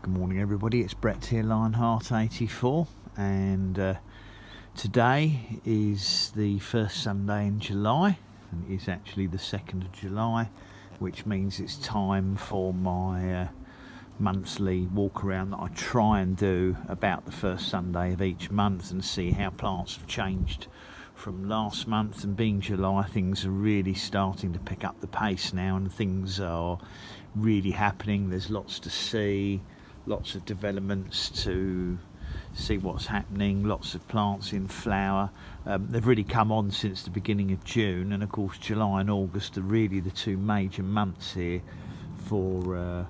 Good morning everybody, it's Brett here, Lionheart84, and today is the first Sunday in July, and it is actually the 2nd of July, which means it's time for my monthly walk around that I try and do about the first Sunday of each month and see how plants have changed from last month. And being July, things are really starting to pick up the pace now, and things are really happening. There's lots to see, lots of developments to see what's happening, lots of plants in flower. They've really come on since the beginning of June, and of course July and August are really the two major months here for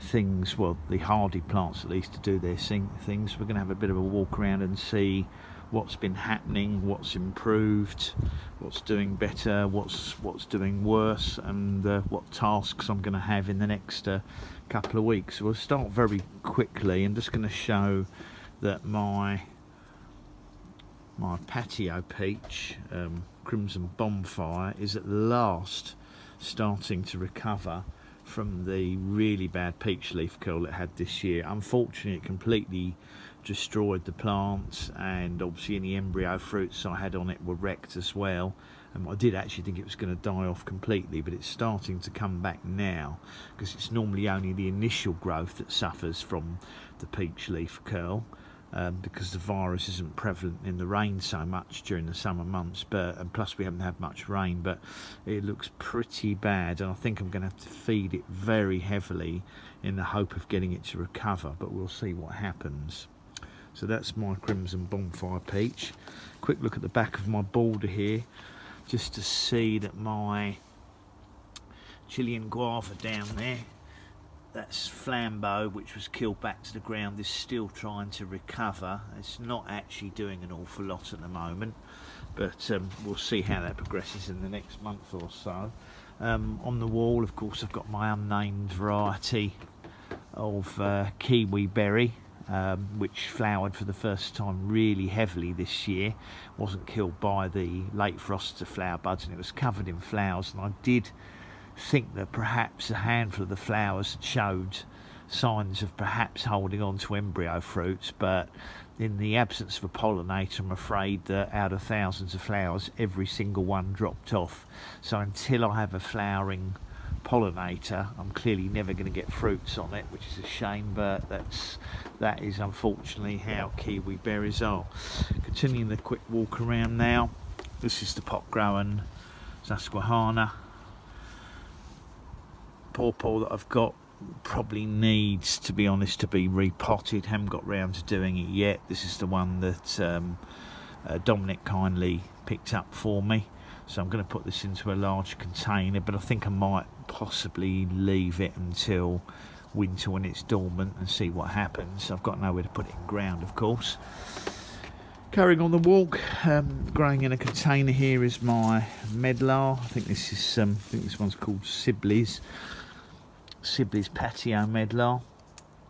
things, well, the hardy plants at least, to do their things. We're going to have a bit of a walk around and see what's been happening, what's improved, what's doing better, what's doing worse, and what tasks I'm going to have in the next couple of weeks. So we'll start very quickly. I'm just going to show that my patio peach, Crimson Bonfire, is at last starting to recover from the really bad peach leaf curl it had this year. Unfortunately, it completely destroyed the plants, and obviously any embryo fruits I had on it were wrecked as well. And I did actually think it was going to die off completely, but it's starting to come back now, because it's normally only the initial growth that suffers from the peach leaf curl, because the virus isn't prevalent in the rain so much during the summer months, and plus we haven't had much rain. But it looks pretty bad, and I think I'm going to have to feed it very heavily in the hope of getting it to recover, but we'll see what happens. So that's my Crimson Bonfire peach. Quick look at the back of my border here, just to see that my Chilean guava down there, that's Flambeau, which was killed back to the ground, is still trying to recover. It's not actually doing an awful lot at the moment, but we'll see how that progresses in the next month or so. On the wall, of course, I've got my unnamed variety of kiwi berry, which flowered for the first time really heavily this year. Wasn't killed by the late frosts of flower buds, and it was covered in flowers, and I did think that perhaps a handful of the flowers showed signs of perhaps holding on to embryo fruits, but in the absence of a pollinator, I'm afraid that out of thousands of flowers, every single one dropped off. So until I have a flowering pollinator, I'm clearly never going to get fruits on it, which is a shame, but that is unfortunately how kiwi berries are. Continuing the quick walk around now, this is the pot growing Susquehanna pawpaw that I've got. Probably needs, to be honest, to be repotted. Haven't got round to doing it yet. This is the one that Dominic kindly picked up for me, so I'm going to put this into a large container, but I think I might possibly leave it until winter when it's dormant and see what happens. I've got nowhere to put it in ground, of course. Carrying on the walk, growing in a container here is my medlar. I think this one's called Sibley's Patio Medlar.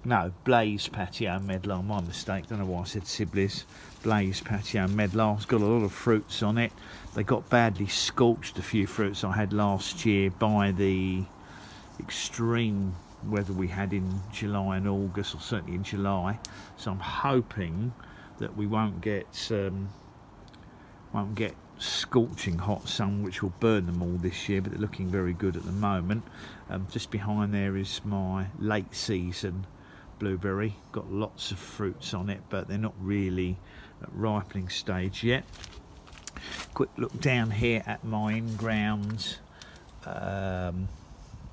No, Blaze Patio Medlar, my mistake. Don't know why I said Sibley's. Blaze Patio Medlar. It's got a lot of fruits on it. They got badly scorched, a few fruits I had last year, by the extreme weather we had in July and August, or certainly in July. So I'm hoping that we won't get scorching hot sun, which will burn them all this year, but they're looking very good at the moment. Just behind there is my late season blueberry. Got lots of fruits on it, but they're not really at ripening stage yet. Quick look down here at my in-ground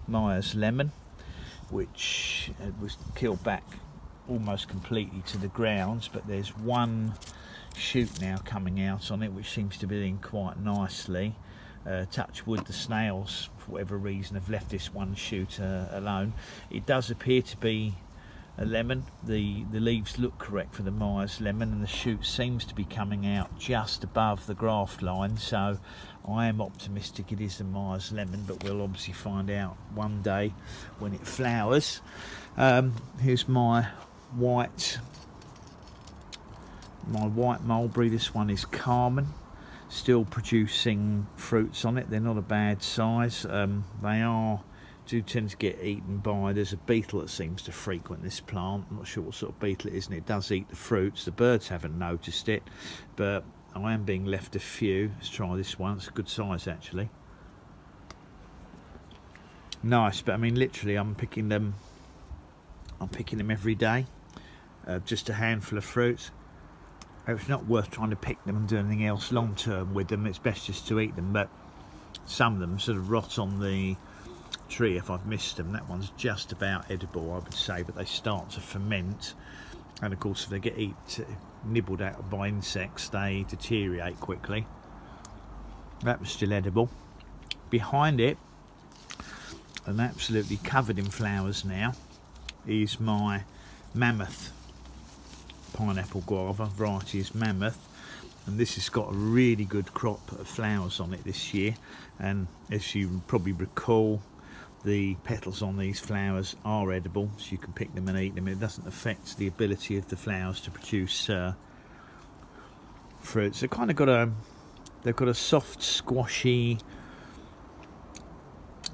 Myers lemon, which was killed back almost completely to the ground, but there's one shoot now coming out on it, which seems to be doing quite nicely. Touch wood, the snails, for whatever reason, have left this one shoot alone. It does appear to be a lemon. The leaves look correct for the Myers lemon, and the shoot seems to be coming out just above the graft line, so I am optimistic it is the Myers lemon, but we'll obviously find out one day when it flowers. Here's my white mulberry. This one is Carmen, still producing fruits on it. They're not a bad size. They are do tend to get eaten by, there's a beetle that seems to frequent this plant. I'm not sure what sort of beetle it is, and it does eat the fruits. The birds haven't noticed it, but I am being left a few. Let's try this one. It's a good size actually. Nice, but I mean literally I'm picking them every day. Just a handful of fruits. It's not worth trying to pick them and do anything else long term with them. It's best just to eat them, but some of them sort of rot on the tree if I've missed them. That one's just about edible, I would say, but they start to ferment, and of course if they get nibbled out by insects, they deteriorate quickly. That was still edible. Behind it, and absolutely covered in flowers now, is my Mammoth pineapple guava. Variety is Mammoth, and this has got a really good crop of flowers on it this year, and as you probably recall, the petals on these flowers are edible, so you can pick them and eat them. It doesn't affect the ability of the flowers to produce fruits. They've kind of got a soft, squashy,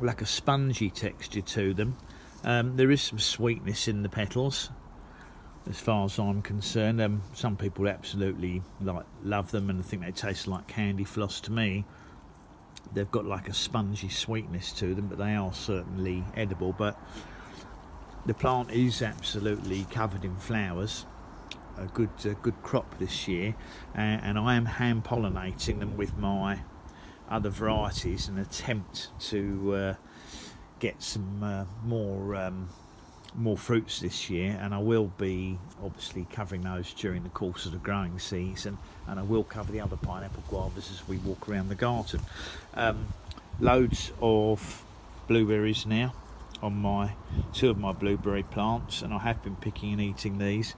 like a spongy texture to them. There is some sweetness in the petals, as far as I'm concerned. Some people absolutely love them and think they taste like candy floss. To me, they've got like a spongy sweetness to them, but they are certainly edible. But the plant is absolutely covered in flowers. A good crop this year, and I am hand pollinating them with my other varieties in an attempt to get some more fruits this year, and I will be obviously covering those during the course of the growing season, and I will cover the other pineapple guavas as we walk around the garden. Loads of blueberries now on two of my blueberry plants, and I have been picking and eating these.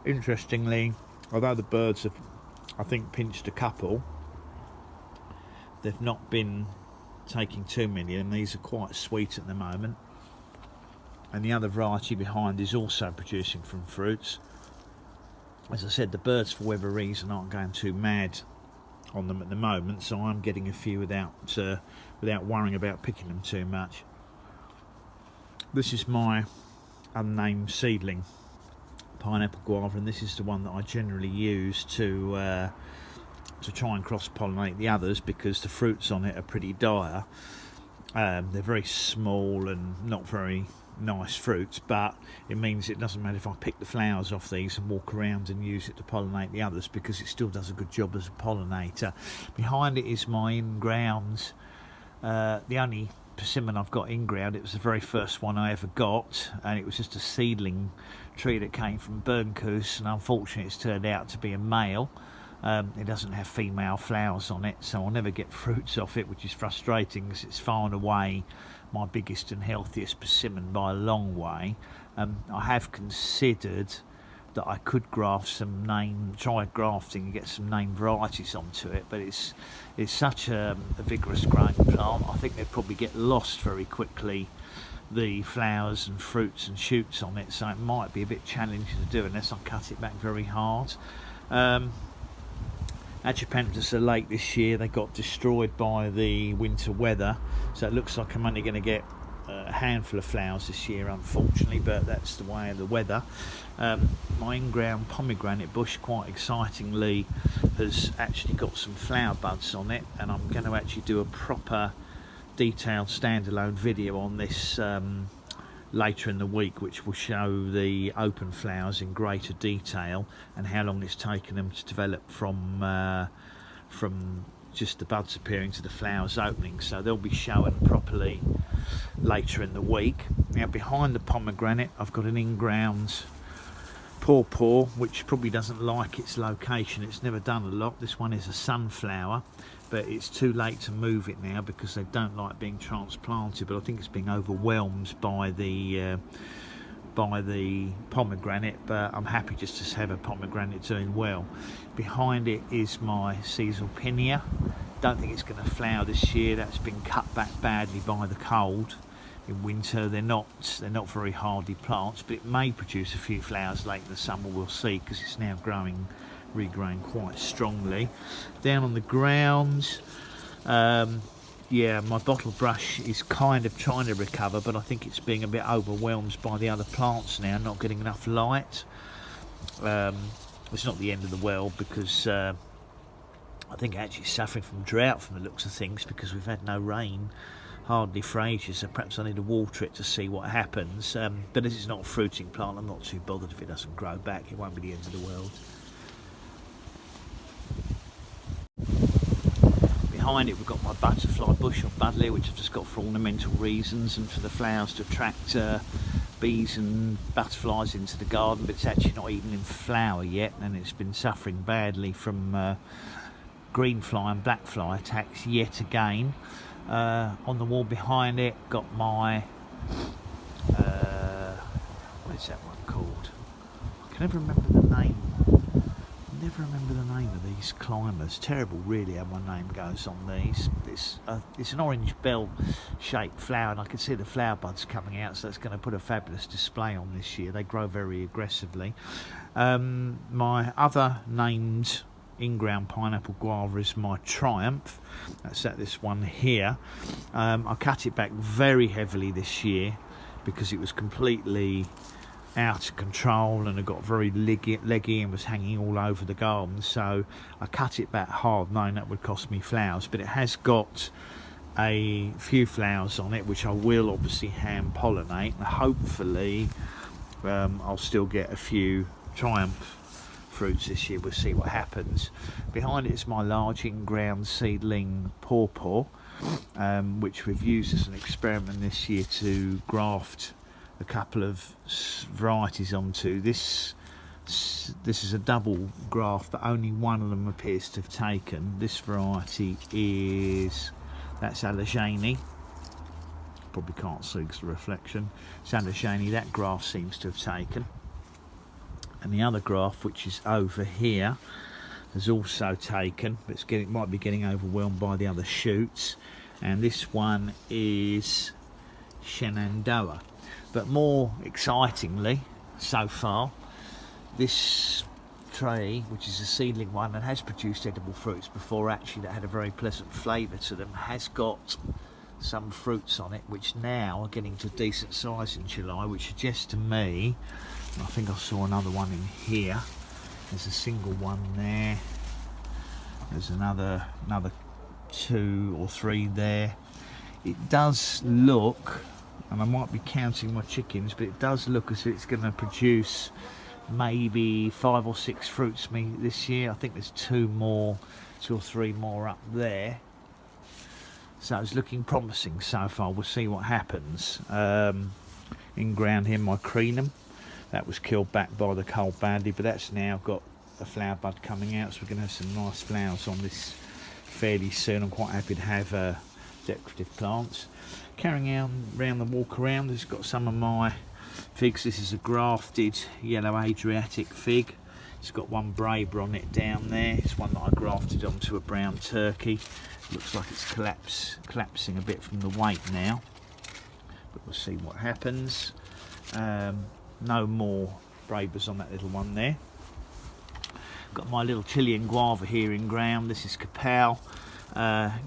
Interestingly, although the birds have, I think, pinched a couple, they've not been taking too many, and these are quite sweet at the moment. And the other variety behind is also producing from fruits. As I said, the birds for whatever reason aren't going too mad on them at the moment, so I'm getting a few without worrying about picking them too much. This is my unnamed seedling pineapple guava, and this is the one that I generally use to try and cross-pollinate the others, because the fruits on it are pretty dire. They're very small and not very nice fruits, but it means it doesn't matter if I pick the flowers off these and walk around and use it to pollinate the others, because it still does a good job as a pollinator. Behind it is my in-ground, the only persimmon I've got in ground. It was the very first one I ever got, and it was just a seedling tree that came from Bernkoos, and unfortunately it's turned out to be a male. It doesn't have female flowers on it, so I'll never get fruits off it, which is frustrating, because it's far and away my biggest and healthiest persimmon by a long way. I have considered that I could try grafting and get some named varieties onto it, but it's such a vigorous growing plant. I think they'd probably get lost very quickly, the flowers and fruits and shoots on it, so it might be a bit challenging to do unless I cut it back very hard. Agypanthus are late this year. They got destroyed by the winter weather, so it looks like I'm only going to get a handful of flowers this year, unfortunately, but that's the way of the weather. My in-ground pomegranate bush, quite excitingly, has actually got some flower buds on it, and I'm going to actually do a proper detailed standalone video on this later in the week, which will show the open flowers in greater detail and how long it's taken them to develop from just the buds appearing to the flowers opening. So they'll be shown properly later in the week. Now behind the pomegranate I've got an in-ground pawpaw, which probably doesn't like its location. It's never done a lot. This one is a sunflower, but it's too late to move it now because they don't like being transplanted, but I think it's being overwhelmed by the pomegranate, but I'm happy just to have a pomegranate doing well. Behind it is my Caesalpinia. Don't think it's going to flower this year. That's been cut back badly by the cold in winter. They're not very hardy plants, but it may produce a few flowers late in the summer. We'll see, because it's now regrowing quite strongly. Down on the ground, yeah, my bottle brush is kind of trying to recover, but I think it's being a bit overwhelmed by the other plants now, not getting enough light. It's not the end of the world, because I think actually suffering from drought from the looks of things, because we've had no rain hardly for ages, so perhaps I need to water it to see what happens. But as it's not a fruiting plant, I'm not too bothered if it doesn't grow back. It won't be the end of the world. Behind it we've got my butterfly bush or buddleia, which I've just got for ornamental reasons and for the flowers to attract bees and butterflies into the garden, but it's actually not even in flower yet, and it's been suffering badly from green fly and black fly attacks yet again. On the wall behind it got my what is that one called? I can never remember the name. Never remember the name of these climbers. Terrible really how my name goes on these. It's an orange bell shaped flower, and I can see the flower buds coming out, so that's going to put a fabulous display on this year. They grow very aggressively. My other named in-ground pineapple guava is my Triumph. That's at this one here. I cut it back very heavily this year because it was completely out of control and it got very leggy and was hanging all over the garden, so I cut it back hard, knowing that would cost me flowers. But it has got a few flowers on it, which I will obviously hand pollinate, and hopefully I'll still get a few Triumph fruits this year. We'll see what happens. Behind it is my large in-ground seedling pawpaw, which we've used as an experiment this year to graft a couple of varieties onto. This is a double graft, but only one of them appears to have taken. This variety is, that's Allegheny. Probably can't see because of the reflection. It's Allegheny. That graft seems to have taken. And the other graft, which is over here, has also taken, but it might be getting overwhelmed by the other shoots. And this one is Shenandoah. But more excitingly, so far, this tree, which is a seedling one and has produced edible fruits before, actually, that had a very pleasant flavour to them, has got some fruits on it, which now are getting to a decent size in July, which suggests to me, and I think I saw another one in here, there's a single one there, there's another 2 or 3 there. It does look, and I might be counting my chickens, but it does look as if it's going to produce maybe 5 or 6 fruits this year. I think there's 2 or 3 more up there. So it's looking promising so far. We'll see what happens. In ground here, my Crenum. That was killed back by the cold badly, but that's now got a flower bud coming out, so we're going to have some nice flowers on this fairly soon. I'm quite happy to have decorative plants. Carrying on around the walk around, there's got some of my figs. This is a grafted yellow Adriatic fig. It's got one Braber on it down there. It's one that I grafted onto a brown turkey. Looks like it's collapsing a bit from the weight now, but we'll see what happens. No more Brabers on that little one there. Got my little Chilean guava here in ground. This is Capel.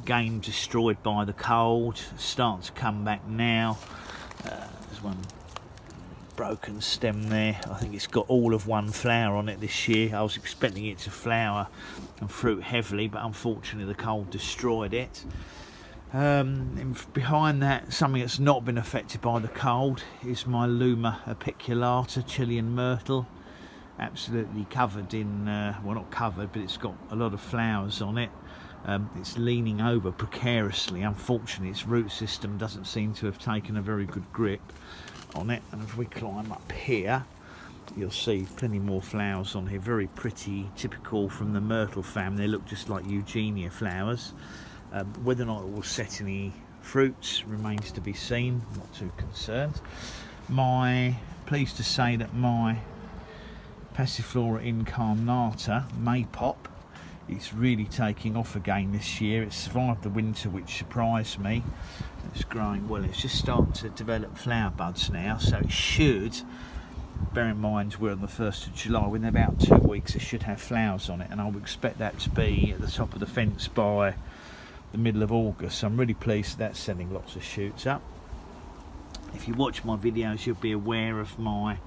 Game destroyed by the cold, starting to come back now. There's one broken stem there. I think it's got all of one flower on it this year. I was expecting it to flower and fruit heavily, but unfortunately the cold destroyed it. Behind that, something that's not been affected by the cold is my Luma apiculata Chilean myrtle. Absolutely covered in, well, not covered, but it's got a lot of flowers on it. It's leaning over precariously. Unfortunately, its root system doesn't seem to have taken a very good grip on it. And if we climb up here, you'll see plenty more flowers on here. Very pretty, typical from the myrtle family. They look just like Eugenia flowers. Whether or not it will set any fruits remains to be seen. I'm not too concerned. Pleased to say that my Passiflora incarnata Maypop, it's really taking off again this year. It survived the winter, which surprised me. It's growing well. It's just starting to develop flower buds now, so it should, bear in mind we're on the 1st of July, within about 2 weeks it should have flowers on it, and I would expect that to be at the top of the fence by the middle of August, so I'm really pleased that's sending lots of shoots up. If you watch my videos, you'll be aware of my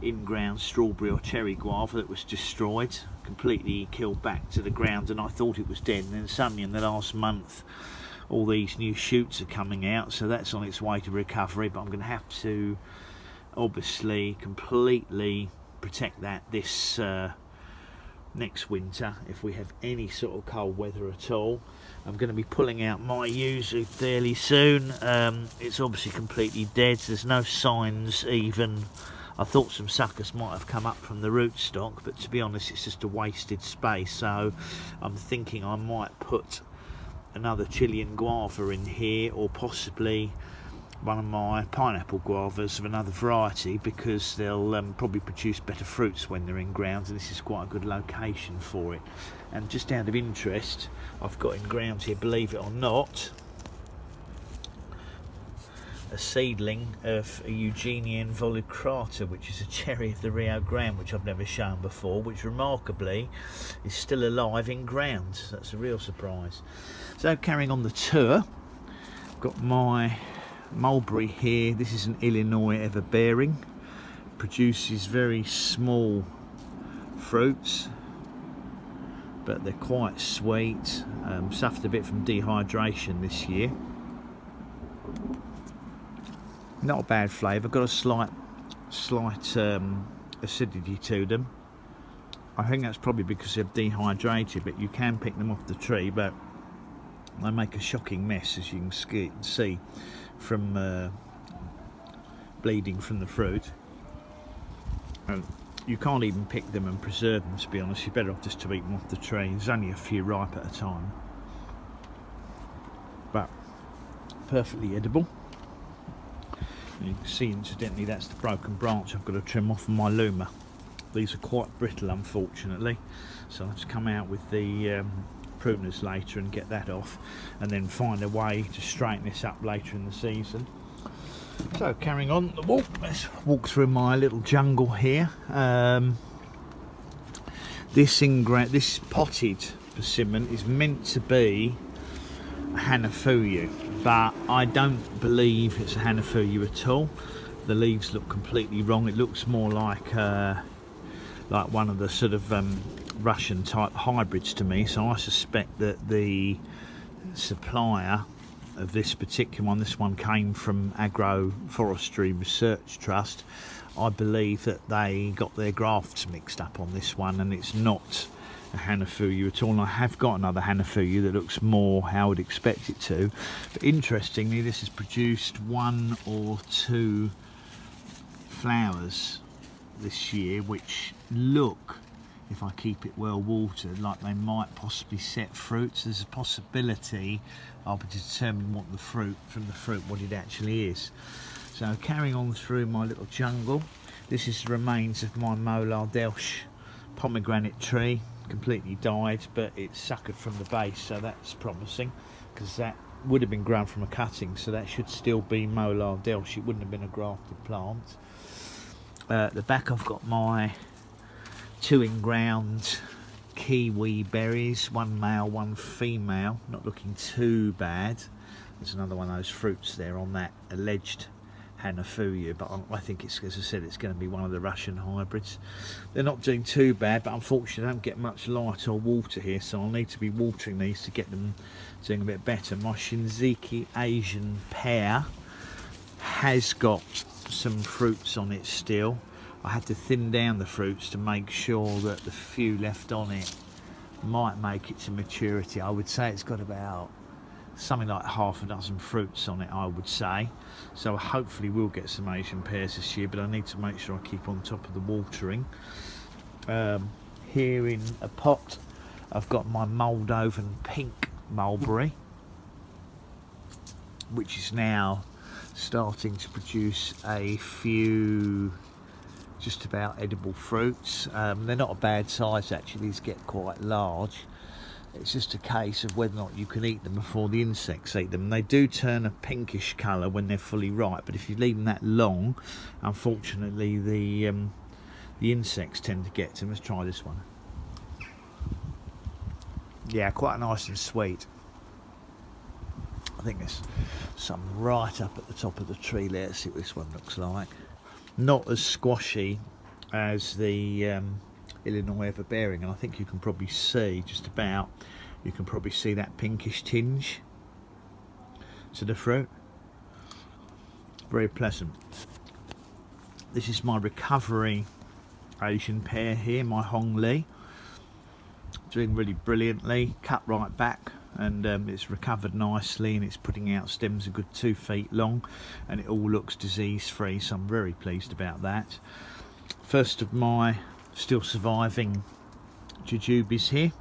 in-ground strawberry or cherry guava that was destroyed, completely killed back to the ground, and I thought it was dead, and then suddenly in the last month all these new shoots are coming out, so that's on its way to recovery. But I'm going to have to obviously completely protect that this next winter if we have any sort of cold weather at all. I'm going to be pulling out my yuzu fairly soon. It's obviously completely dead. There's no signs even. I thought some suckers might have come up from the rootstock, but to be honest it's just a wasted space, so I'm thinking I might put another Chilean guava in here, or possibly one of my pineapple guavas of another variety, because they'll probably produce better fruits when they're in ground, and this is quite a good location for it. And just out of interest, I've got in ground here, believe it or not, a seedling of a Eugenian volucrata, which is a cherry of the Rio Grande, which I've never shown before, which remarkably is still alive in ground. So that's a real surprise. So carrying on the tour, I've got my mulberry here. This is an Illinois Everbearing. Produces very small fruits, but they're quite sweet. Suffered a bit from dehydration this year. Not a bad flavour, got a slight acidity to them. I think that's probably because they're dehydrated, but you can pick them off the tree, but they make a shocking mess, as you can see from bleeding from the fruit. And you can't even pick them and preserve them, to be honest. You're better off just to eat them off the tree. There's only a few ripe at a time, but perfectly edible. You can see, incidentally, that's the broken branch I've got to trim off of my Luma. These are quite brittle, unfortunately, so I'll have to come out with the pruners later and get that off, and then find a way to straighten this up later in the season. So carrying on the walk, let's walk through my little jungle here. This potted persimmon is meant to be a Hanafuyu, but I don't believe it's a Hanafuyu at all. The leaves look completely wrong. It looks more like one of the sort of Russian type hybrids to me, so I suspect that the supplier of this particular one, this one came from Agroforestry Research Trust. I believe that they got their grafts mixed up on this one, and it's not a Hanafuyu at all. And I have got another Hanafuyu that looks more how I would expect it to, but interestingly this has produced 1 or 2 flowers this year, which look, if I keep it well watered, like they might possibly set fruits. There's a possibility I'll be determining what the fruit from the fruit, what it actually is. So carrying on through my little jungle, this is the remains of my Molar Delche pomegranate tree. Completely died, but it's suckered from the base, so that's promising, because that would have been grown from a cutting, so that should still be Molar Delche. It wouldn't have been a grafted plant. At the back I've got my 2 in-ground kiwi berries, 1 male, 1 female, not looking too bad. There's another one of those fruits there on that alleged Hanafuyu, but I think it's, as I said, it's going to be one of the Russian hybrids. They're not doing too bad, but unfortunately I don't get much light or water here, so I'll need to be watering these to get them doing a bit better. My Shinziki Asian pear has got some fruits on it still. I had to thin down the fruits to make sure that the few left on it might make it to maturity. I would say it's got about something like half a dozen fruits on it, I would say. So hopefully we'll get some Asian pears this year, but I need to make sure I keep on top of the watering. Here in a pot I've got my Moldovan pink mulberry, which is now starting to produce a few just about edible fruits. They're not a bad size actually, these get quite large. It's just a case of whether or not you can eat them before the insects eat them. They do turn a pinkish colour when they're fully ripe, but if you leave them that long, unfortunately the insects tend to get to them. Let's try this one. Yeah, quite nice and sweet. I think there's some right up at the top of the tree. Let's see what this one looks like. Not as squashy as the Illinois Everbearing, and I think you can probably see just about, you can probably see that pinkish tinge to the fruit. Very pleasant. This is my recovery Asian pear here, my Hong Li. Doing really brilliantly, cut right back, and it's recovered nicely, and it's putting out stems a good 2 feet long, and it all looks disease free, so I'm very pleased about that. First of my still surviving jujubes here.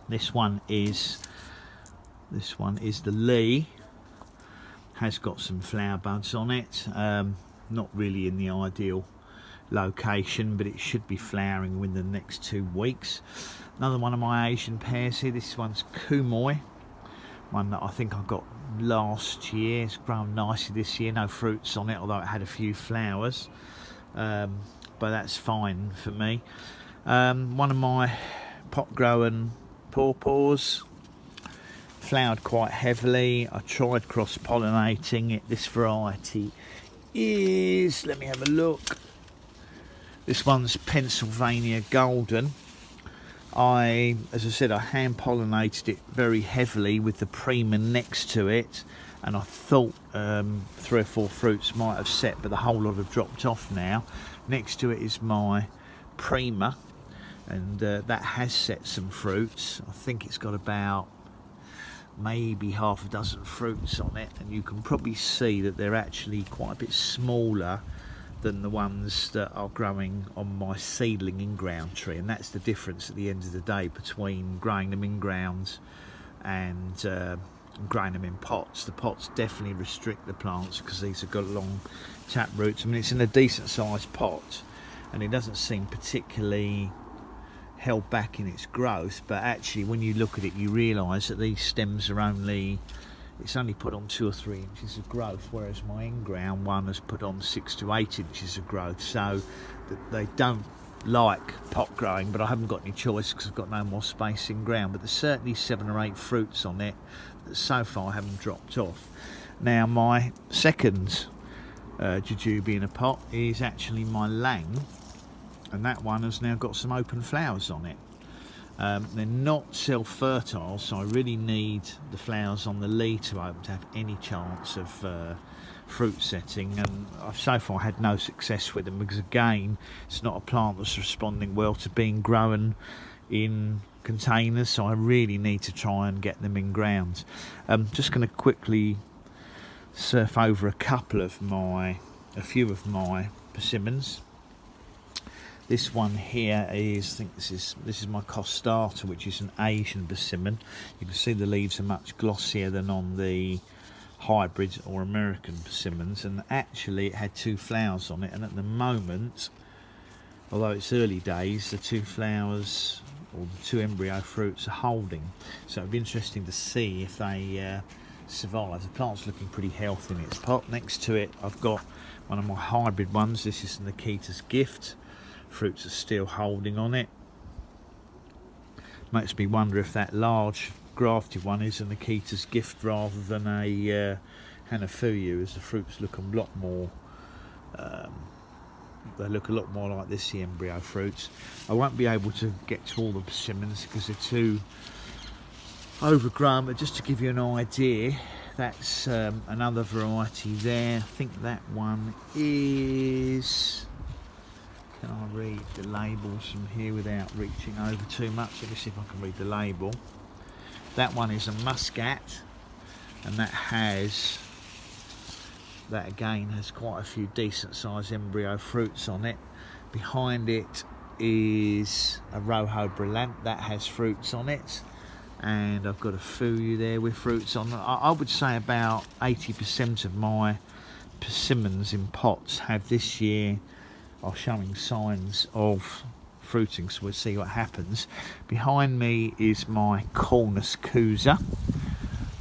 This one is the Lee. Has got some flower buds on it, not really in the ideal location, but it should be flowering within the next 2 weeks. Another one of my Asian pears here. This one's Kumoy, one that I think I got last year. It's grown nicely this year, no fruits on it, although it had a few flowers, but that's fine for me. One of my pot growing pawpaws, flowered quite heavily. I tried cross-pollinating it. This variety is, let me have a look, this one's Pennsylvania Golden. As I said, I hand pollinated it very heavily with the Prima next to it, and I thought 3 or 4 fruits might have set, but the whole lot have dropped off now. Next to it is my Prima, and that has set some fruits. I think it's got about maybe half a dozen fruits on it, and you can probably see that they're actually quite a bit smaller than the ones that are growing on my seedling in-ground tree, and that's the difference at the end of the day between growing them in ground and growing them in pots. The pots definitely restrict the plants because these have got long tap roots. I mean, it's in a decent sized pot and it doesn't seem particularly held back in its growth, but actually when you look at it you realise that these stems are only put on 2 or 3 inches of growth, whereas my in-ground one has put on 6 to 8 inches of growth. So they don't like pot growing, but I haven't got any choice because I've got no more space in ground. But there's certainly 7 or 8 fruits on it that so far haven't dropped off. Now my second jujube in a pot is actually my Lang, and that one has now got some open flowers on it. They're not self-fertile, so I really need the flowers on the Lee to open to have any chance of fruit setting, and I've so far had no success with them because again it's not a plant that's responding well to being grown in containers, so I really need to try and get them in ground. I'm just going to quickly surf over a few of my persimmons. This one here is, I think this is my Costata, which is an Asian persimmon. You can see the leaves are much glossier than on the hybrid or American persimmons, and actually it had 2 flowers on it, and at the moment, although it's early days, the 2 flowers or the 2 embryo fruits are holding. So it'd be interesting to see if they survive. The plant's looking pretty healthy in its pot. Next to it I've got one of my hybrid ones. This is Nikita's Gift. Fruits are still holding on it. Makes me wonder if that large grafted one is a Nikita's Gift rather than a Hanafuyu, as the fruits look a lot more they look a lot more like this, the embryo fruits. I won't be able to get to all the persimmons because they're too overgrown, but just to give you an idea, that's another variety there. I think that one is, can I read the labels from here without reaching over too much? Let me see if I can read the label. That one is a Muscat, and that again has quite a few decent sized embryo fruits on it. Behind it is a Rojo Brillant that has fruits on it, and I've got a Fuyu there with fruits on it. I would say about 80% of my persimmons in pots have this year are showing signs of fruiting, so we'll see what happens. Behind me is my Cornus Kusa.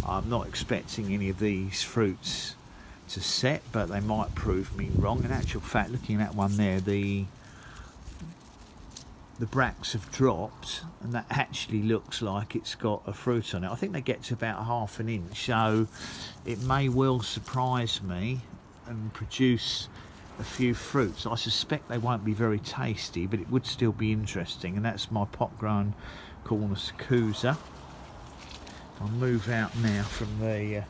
I'm not expecting any of these fruits to set, but they might prove me wrong. In actual fact, looking at that one there, the the bracts have dropped, and that actually looks like it's got a fruit on it. I think they get to about 1/2 inch, so it may well surprise me and produce a few fruits. I suspect they won't be very tasty, but it would still be interesting. And that's my pot grown Cornus Kousa. I'll move out now from the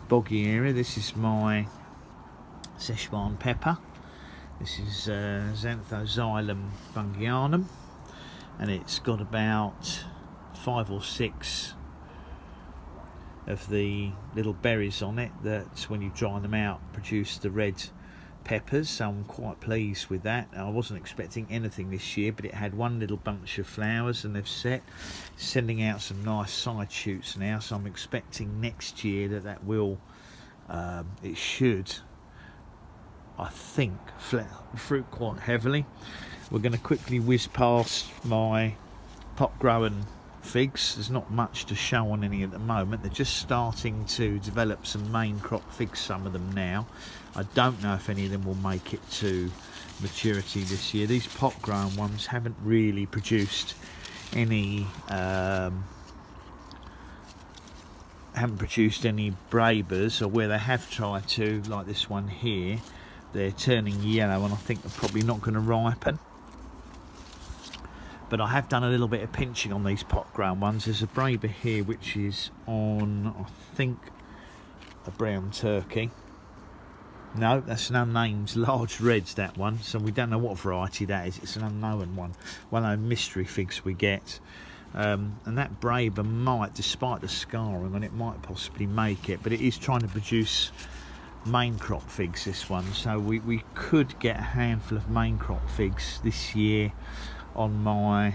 boggy area. This is my Szechuan pepper. This is Xanthoxylum bungianum, and it's got about 5 or 6 of the little berries on it that, when you dry them out, produce the red peppers. So I'm quite pleased with that. I wasn't expecting anything this year, but it had one little bunch of flowers, and they've sending out some nice side shoots now. So I'm expecting next year that will it should, I think, fruit quite heavily. We're going to quickly whiz past my pot growing figs. There's not much to show on any at the moment. They're just starting to develop some main crop figs, some of them now. I don't know if any of them will make it to maturity this year. These pot grown ones haven't really produced any Brabers, or where they have tried to, like this one here, they're turning yellow, and I think they're probably not going to ripen. But I have done a little bit of pinching on these pot grown ones. There's a Braber here which is on, I think, a brown turkey. No, that's an unnamed large reds, that one. So we don't know what variety that is. It's an unknown one. One of those mystery figs we get. And that Braber might, despite the scarring on it, might possibly make it. But it is trying to produce main crop figs, this one. So we could get a handful of main crop figs this year on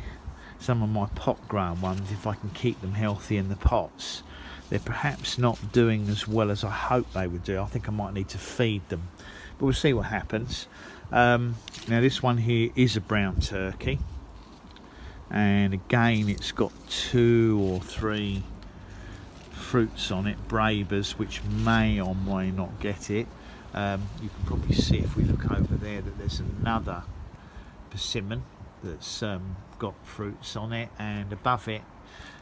some of my pot grown ones, if I can keep them healthy in the pots. They're perhaps not doing as well as I hope they would do. I think I might need to feed them, but we'll see what happens. Now this one here is a brown turkey, and again it's got 2 or 3 fruits on it, Brabers, which may or may not get it. You can probably see, if we look over there, that there's another persimmon that's got fruits on it, and above it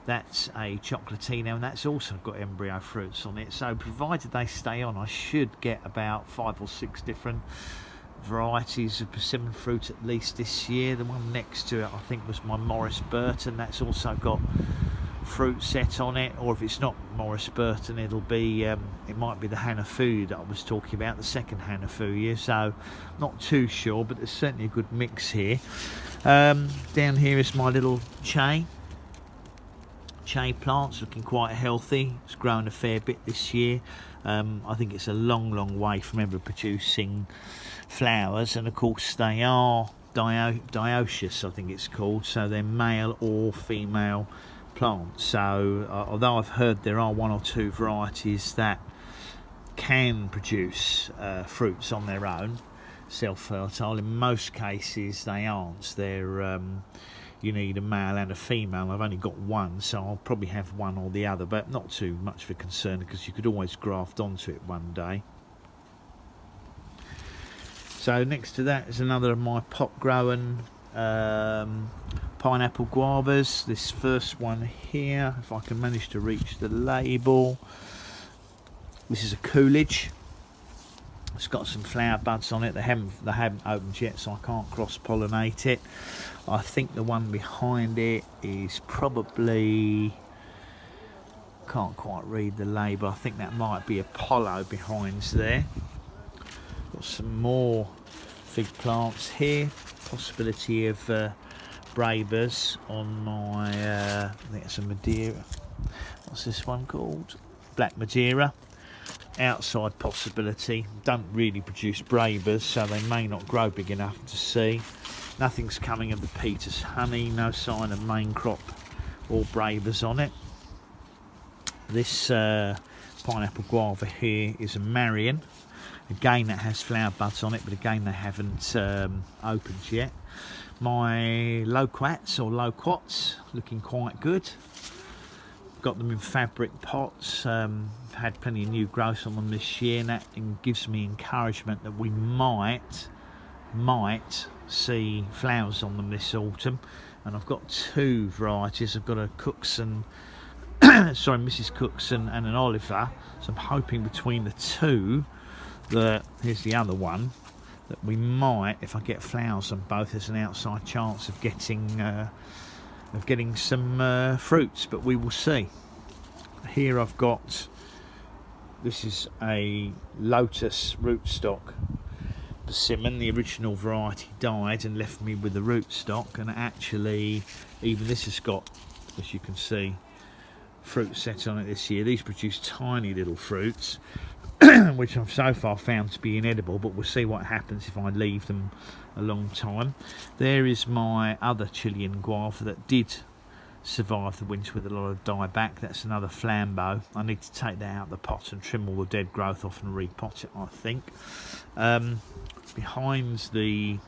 that's a chocolatino, and that's also got embryo fruits on it. So provided they stay on, I should get about 5 or 6 different varieties of persimmon fruit at least this year. The one next to it, I think, was my Morris Burton. That's also got fruit set on it, or if it's not Morris Burton, it'll be it might be the Hanafu that I was talking about, the second Hanafu. So not too sure, but there's certainly a good mix here. Down here is my little Che plants, looking quite healthy. It's grown a fair bit this year. I think it's a long way from ever producing flowers, and of course they are dioecious, I think it's called, so they're male or female plants. So although I've heard there are 1 or 2 varieties that can produce fruits on their own, self-fertile, in most cases they aren't. They're you need a male and a female. I've only got one, so I'll probably have one or the other, but not too much of a concern, because you could always graft onto it one day. So next to that is another of my pot growing pineapple guavas. This first one here, if I can manage to reach the label, this is a Coolidge. It's got some flower buds on it. They haven't opened yet, so I can't cross-pollinate it. I think the one behind it is probably, can't quite read the label, I think that might be Apollo behind there. Got some more fig plants here. Possibility of Brabers on my, I think it's a Madeira. What's this one called? Black Madeira. Outside possibility. Don't really produce Brabers, so they may not grow big enough to see. Nothing's coming of the Peter's honey. No sign of main crop or Brabers on it. This pineapple guava here is a Marion. Again, that has flower buds on it, but again they haven't opened yet. My loquats or loquats looking quite good. Got them in fabric pots. Had plenty of new growth on them this year, and that gives me encouragement that we might see flowers on them this autumn, and I've got two varieties. I've got a Cookson sorry, Mrs. Cookson and an Oliver, so I'm hoping between the two that, here's the other one, that we might, if I get flowers on both, there's an outside chance of getting some fruits, but we will see. Here I've got, this is a Lotus rootstock persimmon. The original variety died and left me with the rootstock, and actually even this has got, as you can see, fruit set on it this year. These produce tiny little fruits which I've so far found to be inedible, but we'll see what happens if I leave them a long time. There is my other Chilean guava that did survive the winter with a lot of dieback. That's another Flambeau. I need to take that out of the pot and trim all the dead growth off and repot it, I think. Behind the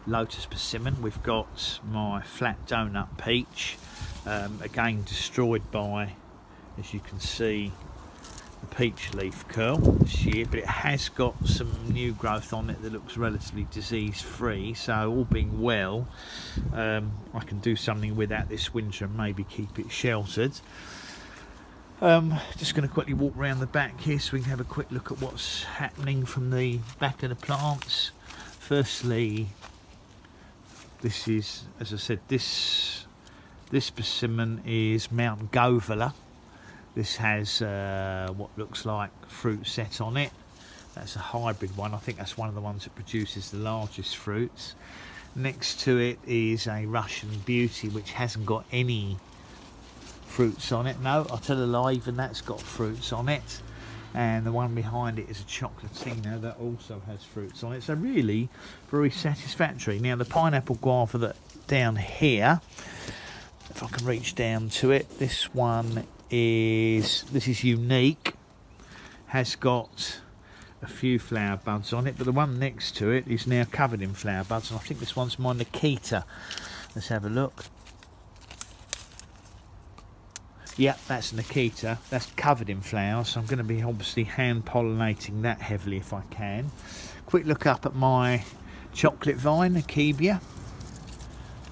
Lotus persimmon we've got my flat donut peach, again destroyed by, as you can see, the peach leaf curl this year, but it has got some new growth on it that looks relatively disease free, so all being well, I can do something with that this winter and maybe keep it sheltered. Just going to quickly walk around the back here so we can have a quick look at what's happening from the back of the plants. Firstly, this is, as I said, this persimmon is Mount Govala. This has what looks like fruit set on it. That's a hybrid one. I think that's one of the ones that produces the largest fruits. Next to it is a Russian Beauty, which hasn't got any fruits on it. No, I'll tell a lie, even that's got fruits on it. And the one behind it is a Chocolatino that also has fruits on it. So really very satisfactory. Now the pineapple guava that down here, if I can reach down to it, this is unique, has got a few flower buds on it, but the one next to it is now covered in flower buds, and I think this one's my Nikita. Let's have a look. Yeah, that's Nikita. That's covered in flowers, so I'm going to be obviously hand pollinating that heavily if I can. Quick look up at my chocolate vine, Akebia.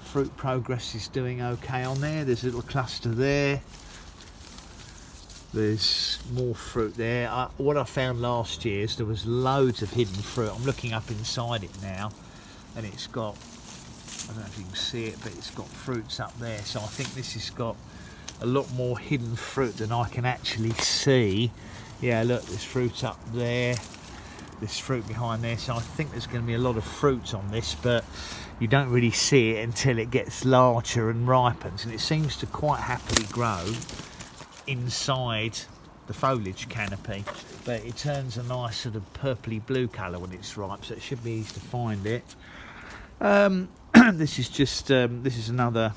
Fruit progress is doing okay on there. There's a little cluster there. There's more fruit there. What I found last year is there was loads of hidden fruit. I'm looking up inside it now, and it's got, I don't know if you can see it, but it's got fruits up there. So I think this has got a lot more hidden fruit than I can actually see. Yeah, look, there's fruit up there. There's fruit behind there. So I think there's going to be a lot of fruit on this, but you don't really see it until it gets larger and ripens. And it seems to quite happily grow inside the foliage canopy, but it turns a nice sort of purpley blue colour when it's ripe, so it should be easy to find it. This is just this is another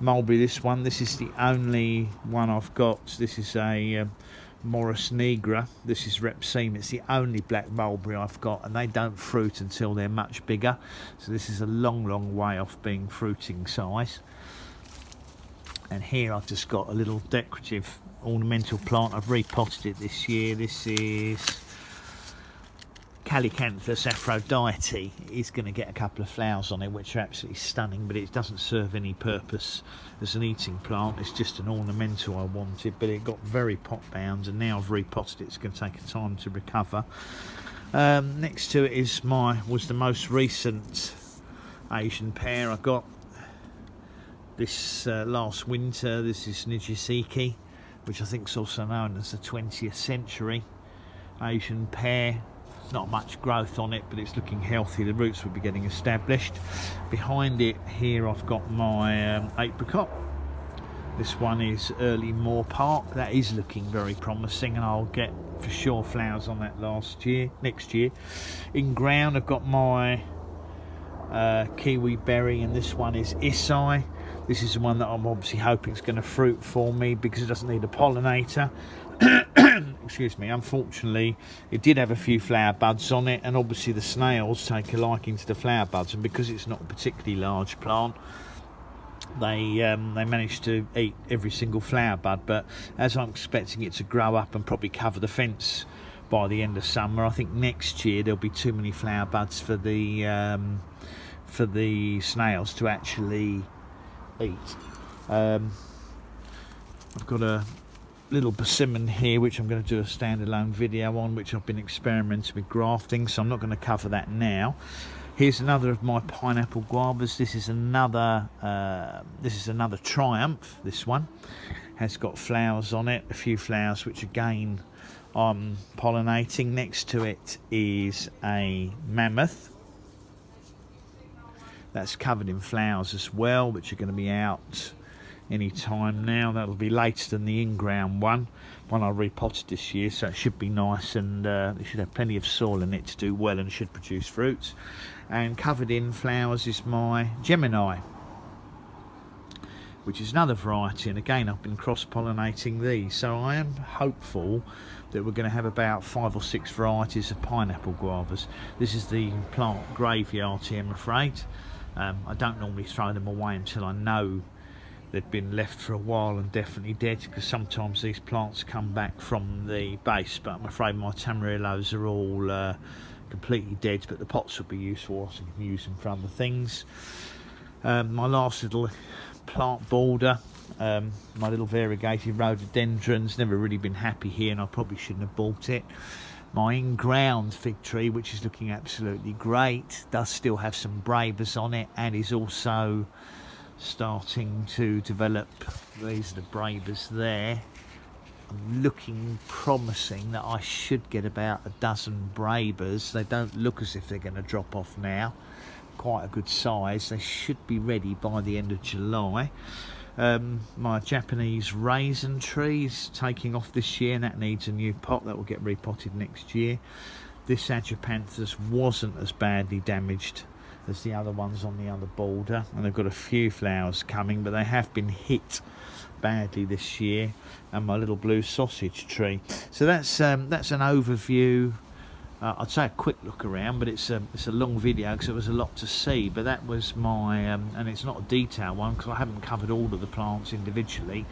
mulberry. This is the only one I've got. This is a Morris Nigra. This is Repsime. It's the only black mulberry I've got, and they don't fruit until they're much bigger, so this is a long way off being fruiting size. And here I've just got a little decorative ornamental plant. I've repotted it this year. This is Calycanthus Aphrodite. It's going to get a couple of flowers on it, which are absolutely stunning, but it doesn't serve any purpose as an eating plant. It's just an ornamental I wanted, but it got very pot bound, and now I've repotted it. It's going to take time to recover. Next to it is was the most recent Asian pear I got this last winter. This is Nijisiki, which I think is also known as the 20th century Asian pear. Not much growth on it, but it's looking healthy. The roots will be getting established. Behind it here I've got my apricot. This one is Early Moor Park. That is looking very promising, and I'll get for sure flowers on that next year. In ground I've got my kiwi berry, and this one is Issai. This is the one that I'm obviously hoping is going to fruit for me because it doesn't need a pollinator. Excuse me. Unfortunately, it did have a few flower buds on it, and obviously the snails take a liking to the flower buds, and because it's not a particularly large plant, they managed to eat every single flower bud. But as I'm expecting it to grow up and probably cover the fence by the end of summer. I think next year there'll be too many flower buds for the snails to actually eat. I've got a little persimmon here which I'm going to do a standalone video on, which I've been experimenting with grafting, so I'm not going to cover that now. Here's another of my pineapple guavas. This is another Triumph. This one has got flowers on it, a few flowers which again I'm pollinating. Next to it is a mammoth that's covered in flowers as well, which are going to be out any time now. That'll be later than the in-ground one I repotted this year, so it should be nice, and it should have plenty of soil in it to do well, and should produce fruits. And covered in flowers is my Gemini, which is another variety, and again I've been cross-pollinating these, so I am hopeful that we're going to have about 5 or 6 varieties of pineapple guavas. This is the plant graveyard here, I'm afraid. I don't normally throw them away until I know they've been left for a while and definitely dead, because sometimes these plants come back from the base, but I'm afraid my tamarillos are all completely dead, but the pots will be useful, so I can use them for other things. My last little plant border, my little variegated rhododendrons, never really been happy here, and I probably shouldn't have bought it. My in-ground fig tree, which is looking absolutely great, does still have some brabers on it, and is also starting to develop. These are the brabers there. I'm looking promising that I should get about a dozen brabers. They don't look as if they're going to drop off now. Quite a good size. They should be ready by the end of July. My Japanese raisin tree is taking off this year, and that needs a new pot. That will get repotted next year. This Agropanthus wasn't as badly damaged as the other ones on the other border, and they've got a few flowers coming, but they have been hit badly this year. And my little blue sausage tree. So that's an overview. I'd say a quick look around, but it's a long video because there was a lot to see. But that was my and it's not a detailed one because I haven't covered all of the plants individually.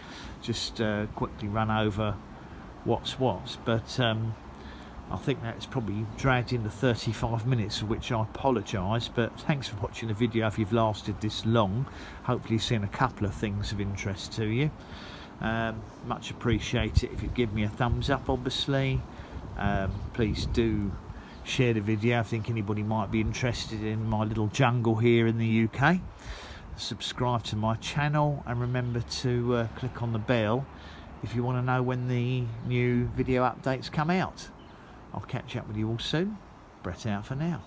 Just quickly run over what's what. But I think that's probably dragged into 35 minutes, of which I apologise. But thanks for watching the video if you've lasted this long. Hopefully you've seen a couple of things of interest to you. Much appreciate it if you give me a thumbs up, obviously. Please do share the video. I think anybody might be interested in my little jungle here in the UK. Subscribe to my channel, and remember to click on the bell if you want to know when the new video updates come out. I'll catch up with you all soon. Brett out for now.